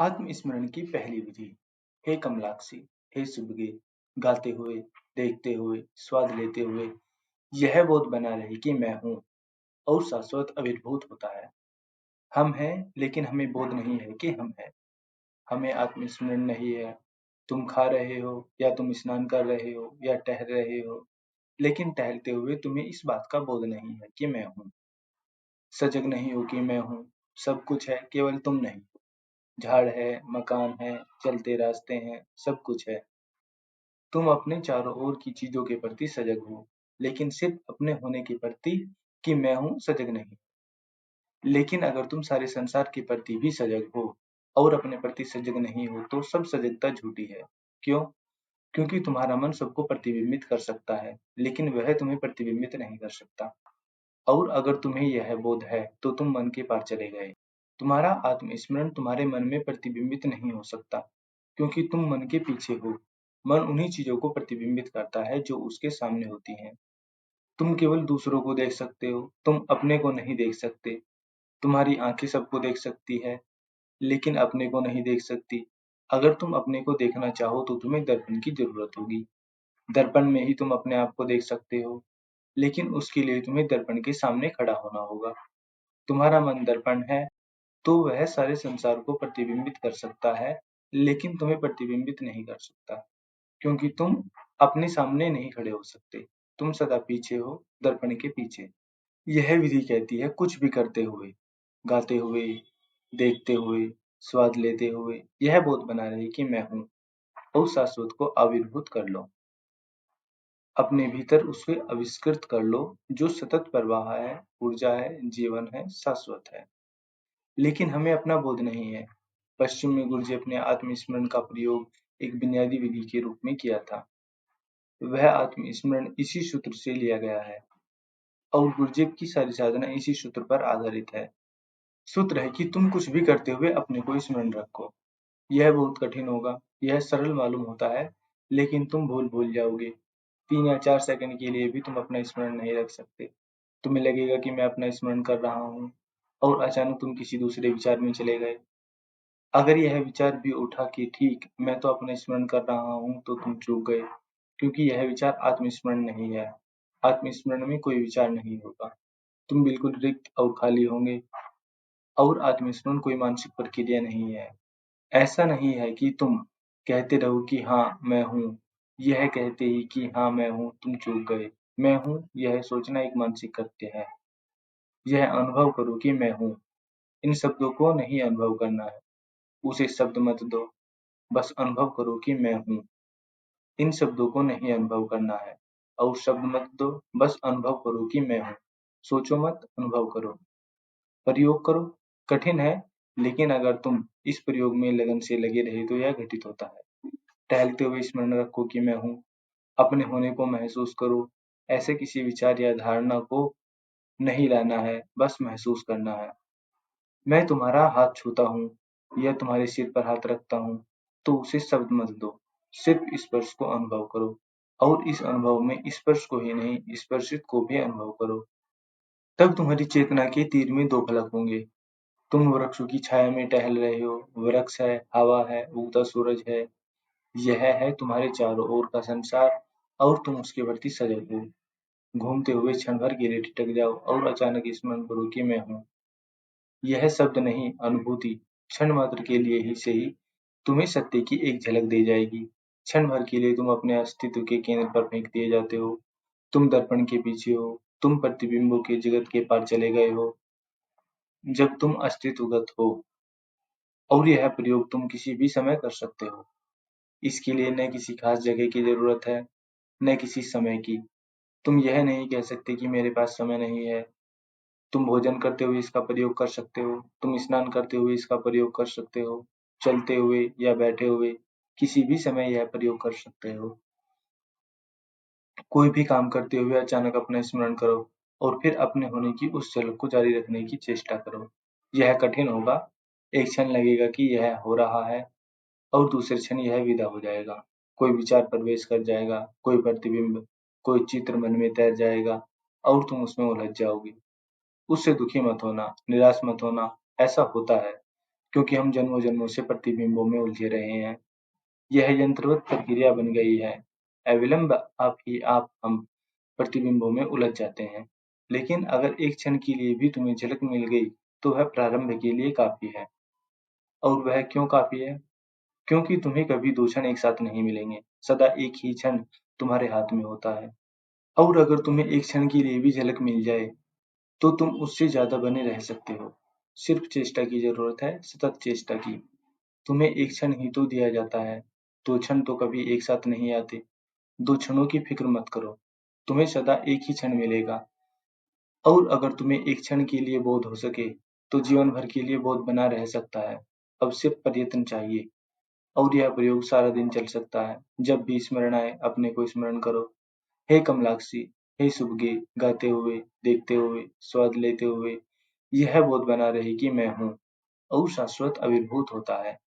आत्मस्मरण की पहली विधि। हे कमलाक्षी, हे सुभगे, गाते हुए, देखते हुए, स्वाद लेते हुए, यह बोध बना रहे कि मैं हूँ और शाश्वत आविर्भूत होता है। हम हैं, लेकिन हमें बोध नहीं है कि हम हैं। हमें आत्मस्मरण नहीं है। तुम खा रहे हो या तुम स्नान कर रहे हो या टहल रहे हो, लेकिन टहलते हुए तुम्हें इस बात का बोध नहीं है कि मैं हूँ। सजग नहीं हो कि मैं हूँ। सब कुछ है, केवल तुम नहीं। झाड़ है, मकान है, चलते रास्ते हैं, सब कुछ है। तुम अपने चारों ओर की चीजों के प्रति सजग हो, लेकिन सिर्फ अपने होने के प्रति कि मैं हूँ सजग नहीं। लेकिन अगर तुम सारे संसार के प्रति भी सजग हो और अपने प्रति सजग नहीं हो, तो सब सजगता झूठी है। क्यों? क्योंकि तुम्हारा मन सबको प्रतिबिंबित कर सकता है, लेकिन वह तुम्हें प्रतिबिंबित नहीं कर सकता। और अगर तुम्हें यह बोध है, तो तुम मन के पार चले गए। तुम्हारा आत्मस्मरण तुम्हारे मन में प्रतिबिंबित नहीं हो सकता, क्योंकि तुम मन के पीछे हो। मन उन्हीं चीजों को प्रतिबिंबित करता है जो उसके सामने होती हैं। तुम केवल दूसरों को देख सकते हो, तुम अपने को नहीं देख सकते। तुम्हारी आंखें सबको देख सकती है, लेकिन अपने को नहीं देख सकती। अगर तुम अपने को देखना चाहो तो तुम्हें दर्पण की जरूरत होगी। दर्पण में ही तुम अपने आप को देख सकते हो, लेकिन उसके लिए तुम्हें दर्पण के सामने खड़ा होना होगा। तुम्हारा मन दर्पण है, तो वह सारे संसार को प्रतिबिंबित कर सकता है, लेकिन तुम्हें प्रतिबिंबित नहीं कर सकता, क्योंकि तुम अपने सामने नहीं खड़े हो सकते। तुम सदा पीछे हो, दर्पण के पीछे। यह विधि कहती है कुछ भी करते हुए, गाते हुए, देखते हुए, स्वाद लेते हुए, यह बोध बना रहे कि मैं हूँ और शाश्वत को आविर्भूत कर लो। अपने भीतर उसे आविष्कृत कर लो, जो सतत प्रवाह है, ऊर्जा है, जीवन है, शाश्वत है। लेकिन हमें अपना बोध नहीं है। पश्चिम में गुरुजी ने आत्मस्मरण का प्रयोग एक बुनियादी विधि के रूप में किया था। वह आत्मस्मरण इसी सूत्र से लिया गया है और गुरुजी की सारी साधना इसी सूत्र पर आधारित है। सूत्र है कि तुम कुछ भी करते हुए अपने को स्मरण रखो। यह बहुत कठिन होगा, यह सरल मालूम होता है, लेकिन तुम भूल जाओगे। 3 या 4 सेकंड के लिए भी तुम अपना स्मरण नहीं रख सकते। तुम्हें लगेगा कि मैं अपना स्मरण कर रहा हूँ और अचानक तुम किसी दूसरे विचार में चले गए। अगर यह विचार भी उठा कि ठीक, मैं तो अपना स्मरण कर रहा हूँ, तो तुम चूक गए, क्योंकि यह विचार आत्मस्मरण नहीं है। आत्मस्मरण में कोई विचार नहीं होगा। तुम बिल्कुल रिक्त और खाली होंगे और आत्मस्मरण कोई मानसिक प्रक्रिया नहीं है। ऐसा नहीं है कि तुम कहते रहो कि हाँ, मैं हूँ। यह कहते ही कि हाँ, मैं हूँ, तुम चूक गए। मैं हूँ, यह सोचना एक मानसिक कृत्य है। यह अनुभव करो कि मैं हूँ। इन शब्दों को नहीं अनुभव करना है। उसे शब्द मत दो, बस अनुभव करो कि मैं हूँ। इन शब्दों को नहीं अनुभव करना है और शब्द मत दो, बस अनुभव करो कि मैं हूँ। सोचो मत, अनुभव करो। प्रयोग करो। कठिन है, लेकिन अगर तुम इस प्रयोग में लगन से लगे रहे तो यह घटित होता है। टहलते हुए स्मरण रखो कि मैं हूँ। अपने होने को महसूस करो। ऐसे किसी विचार या धारणा को नहीं लाना है, बस महसूस करना है। मैं तुम्हारा हाथ छूता हूँ या तुम्हारे सिर पर हाथ रखता हूँ, तो उसे शब्द मत दो, सिर्फ स्पर्श को अनुभव करो और इस अनुभव में स्पर्श को ही नहीं, स्पर्शित को भी अनुभव करो। तब तुम्हारी चेतना के तीर में 2 फलक होंगे। तुम वृक्षों की छाया में टहल रहे हो, वृक्ष है, हवा है, उगता सूरज है। यह है तुम्हारे चारों ओर का संसार और तुम उसके प्रति सजग हो। घूमते हुए क्षण भर के लिए ठिठक जाओ और अचानक स्मरण करो कि मैं हूँ। यह शब्द नहीं, अनुभूति क्षण मात्र के लिए ही सही तुम्हें सत्य की एक झलक दे जाएगी। क्षण भर के लिए तुम अपने अस्तित्व के केंद्र पर फेंक दिए जाते हो। तुम दर्पण के पीछे हो, तुम प्रतिबिंबों के जगत के पार चले गए हो। जब तुम अस्तित्वगत हो, और यह प्रयोग तुम किसी भी समय कर सकते हो। इसके लिए न किसी खास जगह की जरूरत है, न किसी समय की। तुम यह नहीं कह सकते कि मेरे पास समय नहीं है। तुम भोजन करते हुए इसका प्रयोग कर सकते हो, तुम स्नान करते हुए इसका प्रयोग कर सकते हो, चलते हुए या बैठे हुए, किसी भी समय यह प्रयोग कर सकते हो। कोई भी काम करते हुए अचानक अपना स्मरण करो और फिर अपने होने की उस झलक को जारी रखने की चेष्टा करो। यह कठिन होगा, एक क्षण लगेगा कि यह हो रहा है और दूसरे क्षण यह विदा हो जाएगा। कोई विचार प्रवेश कर जाएगा, कोई प्रतिबिंब, कोई चित्र मन में तैर जाएगा और तुम उसमें उलझ जाओगे। उससे दुखी मत होना, निराश मत होना, ऐसा होता है। क्योंकि हम जन्मों जन्मों से प्रतिबिंबों में उलझे रहे हैं। यह यंत्रवत प्रक्रिया बन गई है। अविलंब आप ही आप हम प्रतिबिंबों में उलझ जाते हैं। लेकिन अगर एक क्षण के लिए भी तुम्हें झलक मिल गई, तो वह प्रारंभ के लिए काफ़ी है। और वह क्यों काफ़ी है? क्योंकि तुम्हें कभी 2 क्षण एक साथ नहीं मिलेंगे। सदा एक ही क्षण तुम्हारे हाथ में होता है। और अगर तुम्हें एक क्षण के लिए भी झलक मिल जाए, तो तुम उससे ज़्यादा बने रह सकते हो। सिर्फ चेष्टा की ज़रूरत है, सतत चेष्टा की। तुम्हें एक क्षण ही तो दिया जाता है। 2 क्षण तो कभी एक साथ नहीं आते। 2 क्षणों की फ़िक्र मत करो। तुम्हें सदा एक ही क्षण मिलेगा। और अगर तुम्हें एक क्षण के लिए बोध हो सके, तो जीवन भर के लिए बोध बना रह सकता है। अब सिर्फ प्रयत्न चाहिए। और यह प्रयोग सारा दिन चल सकता है। जब भी स्मरण आए, अपने को स्मरण करो। हे कमलाक्षी, हे सुभगे, गाते हुए, देखते हुए, स्वाद लेते हुए, यह बोध बना रहे कि मैं हूँ और शाश्वत आविर्भूत होता है।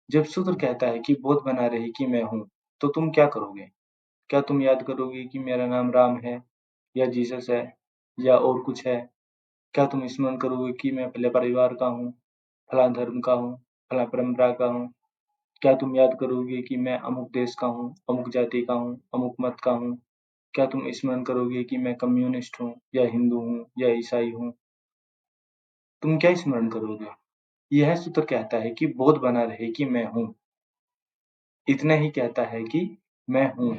जब सूत्र कहता है कि बोध बना रहे कि मैं हूँ, तो तुम क्या करोगे? क्या तुम याद करोगे कि मेरा नाम राम है, या जीसस है, या और कुछ है? क्या तुम स्मरण करोगे कि मैं फला परिवार का हूँ, फला धर्म का हूँ, फला परंपरा का हूँ? क्या तुम याद करोगे कि मैं अमुक देश का हूँ, अमुक जाति का हूँ, अमुक मत का हूँ? क्या तुम स्मरण करोगे कि मैं कम्युनिस्ट हूँ, या हिंदू हूँ, या ईसाई हूँ? तुम क्या स्मरण करोगे? यह सूत्र कहता है कि बोध बना रहे कि मैं हूँ। इतना ही कहता है कि मैं हूँ।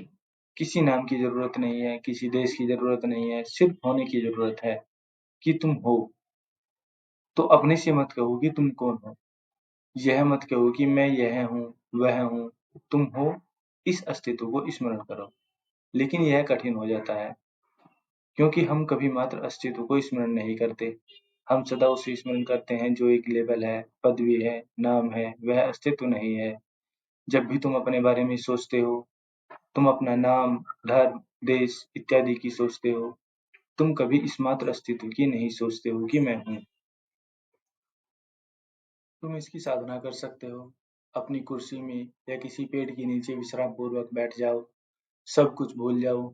किसी नाम की ज़रूरत नहीं है, किसी देश की ज़रूरत नहीं है, सिर्फ होने की ज़रूरत है कि तुम हो। तो अपने से मत कहो कि तुम कौन हो। यह मत कहो कि मैं यह हूँ, वह हूँ। तुम हो, इस अस्तित्व को स्मरण करो। लेकिन यह कठिन हो जाता है, क्योंकि हम कभी मात्र अस्तित्व को स्मरण नहीं करते। हम सदा उसे स्मरण करते हैं जो एक लेबल है, पदवी है, नाम है, वह अस्तित्व नहीं है। जब भी तुम अपने बारे में सोचते हो, तुम अपना नाम, धर्म, देश इत्यादि की सोचते हो। तुम कभी इस मात्र अस्तित्व की नहीं सोचते हो कि मैं हूँ। तुम इसकी साधना कर सकते हो। अपनी कुर्सी में या किसी पेड़ के नीचे विश्राम पूर्वक बैठ जाओ, सब कुछ भूल जाओ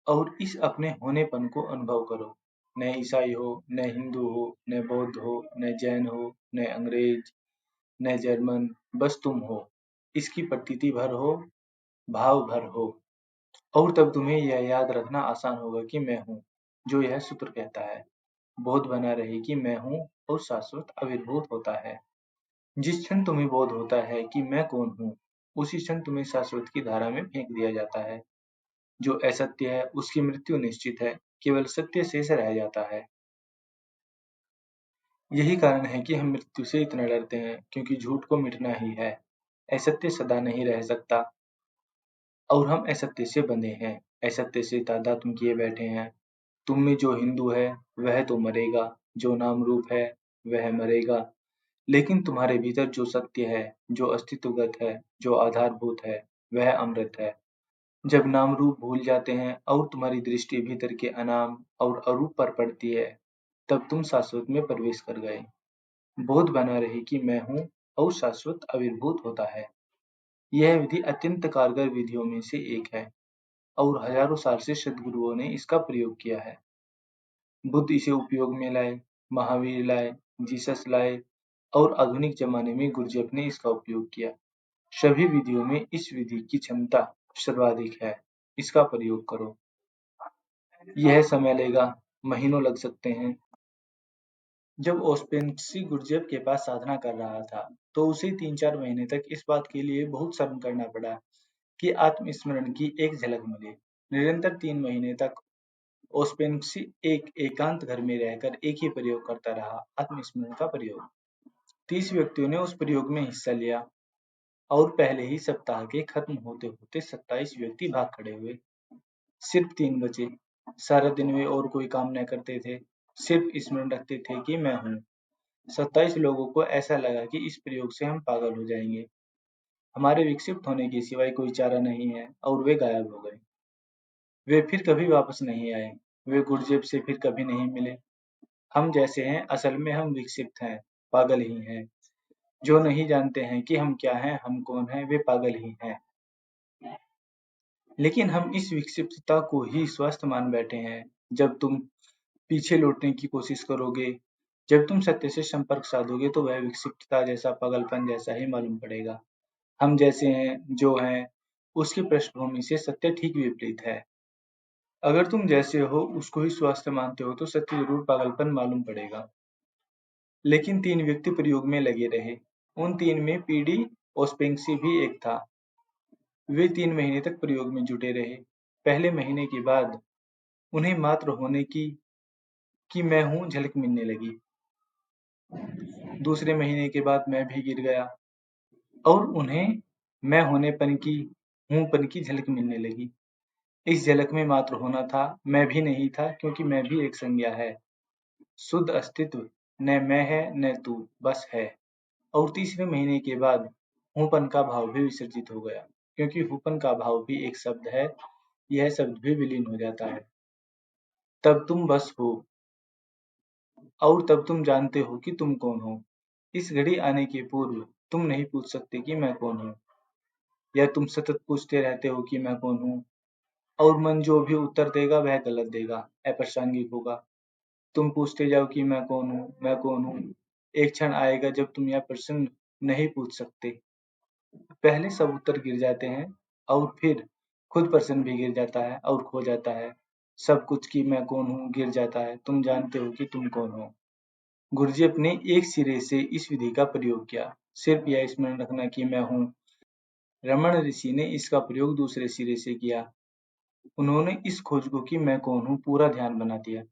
और इस अपने होनेपन को अनुभव करो। न ईसाई हो, न हिंदू हो, न बौद्ध हो, न जैन हो, न अंग्रेज, न जर्मन, बस तुम हो। इसकी प्रतीति भर हो, भाव भर हो। और तब तुम्हें यह याद रखना आसान होगा कि मैं हूँ, जो यह सूत्र कहता है। बोध बना रहे कि मैं हूँ और शाश्वत आविर्भूत होता है। जिस क्षण तुम्हें बोध होता है कि मैं कौन हूँ, उसी क्षण तुम्हें शाश्वत की धारा में फेंक दिया जाता है। जो असत्य है, उसकी मृत्यु निश्चित है, केवल सत्य शेष रह जाता है। यही कारण है कि हम मृत्यु से इतना डरते हैं, क्योंकि झूठ को मिटना ही है। असत्य सदा नहीं रह सकता और हम असत्य से बंधे हैं, असत्य से तादात्म्य किए बैठे हैं। तुम में जो हिंदू है, वह तो मरेगा, जो नाम रूप है, वह मरेगा। लेकिन तुम्हारे भीतर जो सत्य है, जो अस्तित्वगत है, जो आधारभूत है, वह अमृत है। जब नाम रूप भूल जाते हैं और तुम्हारी दृष्टि भीतर के अनाम और अरूप पर पड़ती है, तब तुम शाश्वत में प्रवेश कर गए। बोध बना रहे कि मैं हूँ और शाश्वत आविर्भूत होता है। यह विधि अत्यंत कारगर विधियों में से एक है और हजारों साल से सद्गुरुओं ने इसका प्रयोग किया है। बुद्ध इसे उपयोग में लाए, महावीर लाए, जीसस लाए और आधुनिक जमाने में गुरजेफ ने इसका उपयोग किया। सभी विधियों में इस विधि की क्षमता सर्वाधिक है। इसका प्रयोग करो। यह समय लेगा, महीनों लग सकते हैं। जब ओस्पेंशी गुरजेफ के पास साधना कर रहा था, तो उसे 3-4 महीने तक इस बात के लिए बहुत शर्म करना पड़ा कि आत्मस्मरण की एक झलक मिले। निरंतर 3 महीने तक ओस्पेंशी एक एकांत घर में रहकर एक ही प्रयोग करता रहा, आत्मस्मरण का प्रयोग। 30 व्यक्तियों ने उस प्रयोग में हिस्सा लिया और पहले ही सप्ताह के खत्म होते होते 27 व्यक्ति भाग खड़े हुए। सिर्फ 3 बचे। सारा दिन वे और कोई काम न करते थे, सिर्फ स्मरण रखते थे कि मैं हूँ। 27 लोगों को ऐसा लगा कि इस प्रयोग से हम पागल हो जाएंगे, हमारे विक्षिप्त होने के सिवाय कोई चारा नहीं है, और वे गायब हो गए। वे फिर कभी वापस नहीं आए। वे गुरजेब से फिर कभी नहीं मिले। हम जैसे हैं, असल में हम विक्षिप्त हैं, पागल ही हैं। जो नहीं जानते हैं कि हम क्या हैं, हम कौन हैं, वे पागल ही हैं। लेकिन हम इस विक्षिप्तता को ही स्वस्थ मान बैठे हैं। जब तुम पीछे लौटने की कोशिश करोगे, जब तुम सत्य से संपर्क साधोगे तो वह विक्षिप्तता जैसा, पागलपन जैसा ही मालूम पड़ेगा। हम जैसे हैं, जो हैं, उसकी पृष्ठभूमि से सत्य ठीक विपरीत है। अगर तुम जैसे हो उसको ही स्वास्थ्य मानते हो तो सत्य जरूर पागलपन मालूम पड़ेगा। लेकिन 3 व्यक्ति प्रयोग में लगे रहे। उन 3 में पीडी ओस्पेंक्सी भी एक था। वे 3 महीने तक प्रयोग में जुटे रहे। पहले महीने के बाद उन्हें मात्र होने की कि मैं हूं झलक मिलने लगी। दूसरे महीने के बाद मैं भी गिर गया और उन्हें मैं होनेपन की, हूंपन की झलक मिलने लगी। इस झलक में मात्र होना था, मैं भी नहीं था, क्योंकि मैं भी एक संज्ञा है। शुद्ध अस्तित्व न मैं है न तू, बस है। और तीसरे महीने के बाद हूंपन का भाव भी विसर्जित हो गया, क्योंकि हूंपन का भाव भी एक शब्द है। यह शब्द भी विलीन हो जाता है। तब तुम बस हो, और तब तुम जानते हो कि तुम कौन हो। इस घड़ी आने के पूर्व तुम नहीं पूछ सकते कि मैं कौन हूँ, या तुम सतत पूछते रहते हो कि मैं कौन हूँ, और मन जो भी उत्तर देगा वह गलत देगा, अप्रासंगिक होगा। तुम पूछते जाओ कि मैं कौन हूँ, मैं कौन हूँ। एक क्षण आएगा जब तुम यह प्रश्न नहीं पूछ सकते। पहले सब उत्तर गिर जाते हैं, और फिर खुद प्रश्न भी गिर जाता है और खो जाता है। सब कुछ कि मैं कौन हूँ गिर जाता है, तुम जानते हो कि तुम कौन हो। गुरुजी ने एक सिरे से इस विधि का प्रयोग किया। सिर्फ यह स्मरण रखना कि मैं हूँ। रमण ऋषि ने इसका प्रयोग दूसरे सिरे से किया। उन्होंने इस खोज को कि मैं कौन हूँ पूरा ध्यान बना दिया।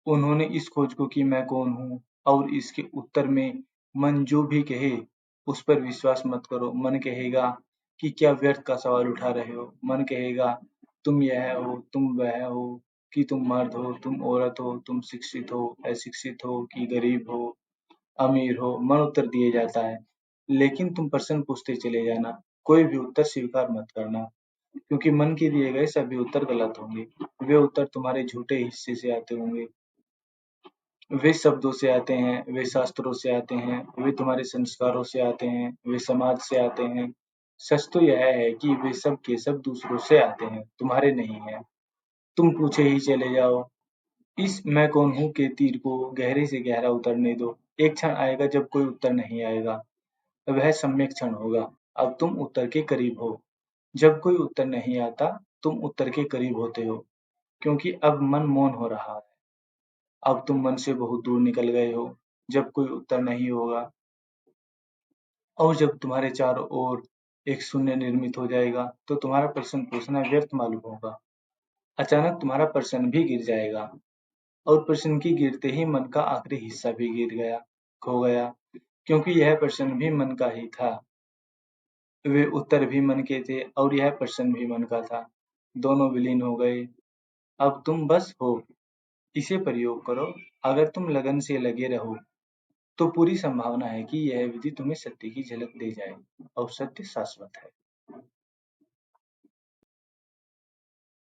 उन्होंने इस खोज को कि मैं कौन हूँ और इसके उत्तर में मन जो भी कहे उस पर विश्वास मत करो। मन कहेगा कि क्या व्यर्थ का सवाल उठा रहे हो। मन कहेगा तुम यह हो, तुम वह हो, कि तुम मर्द हो, तुम औरत हो, तुम शिक्षित हो, अशिक्षित हो, कि गरीब हो, अमीर हो। मन उत्तर दिए जाता है, लेकिन तुम प्रश्न पूछते चले जाना। कोई भी उत्तर स्वीकार मत करना, क्योंकि मन के दिए गए सभी उत्तर गलत होंगे। वे उत्तर तुम्हारे झूठे हिस्से से आते होंगे। वे शब्दों से आते हैं, वे शास्त्रों से आते हैं, वे तुम्हारे संस्कारों से आते हैं, वे समाज से आते हैं। सच तो यह है कि वे सब के सब दूसरों से आते हैं, तुम्हारे नहीं हैं। तुम पूछे ही चले जाओ। इस मैं कौन हूँ के तीर को गहरे से गहरा उतरने दो। एक क्षण आएगा जब कोई उत्तर नहीं आएगा। वह सम्यक क्षण होगा। अब तुम उत्तर के करीब हो। जब कोई उत्तर नहीं आता, तुम उत्तर के करीब होते हो, क्योंकि अब मन मौन हो रहा है। अब तुम मन से बहुत दूर निकल गए हो। जब कोई उत्तर नहीं होगा, और जब तुम्हारे चारों ओर एक शून्य निर्मित हो जाएगा, तो तुम्हारा प्रश्न पूछना व्यर्थ मालूम होगा। अचानक तुम्हारा प्रश्न भी गिर जाएगा, और प्रश्न की गिरते ही मन का आखिरी हिस्सा भी गिर गया, खो गया, क्योंकि यह प्रश्न भी मन का ही था। वे उत्तर भी मन के थे और यह प्रश्न भी मन का था। दोनों विलीन हो गए। अब तुम बस हो। इसे प्रयोग करो। अगर तुम लगन से लगे रहो, तो पूरी संभावना है कि यह विधि तुम्हें सत्य की झलक दे जाए, और सत्य शाश्वत है।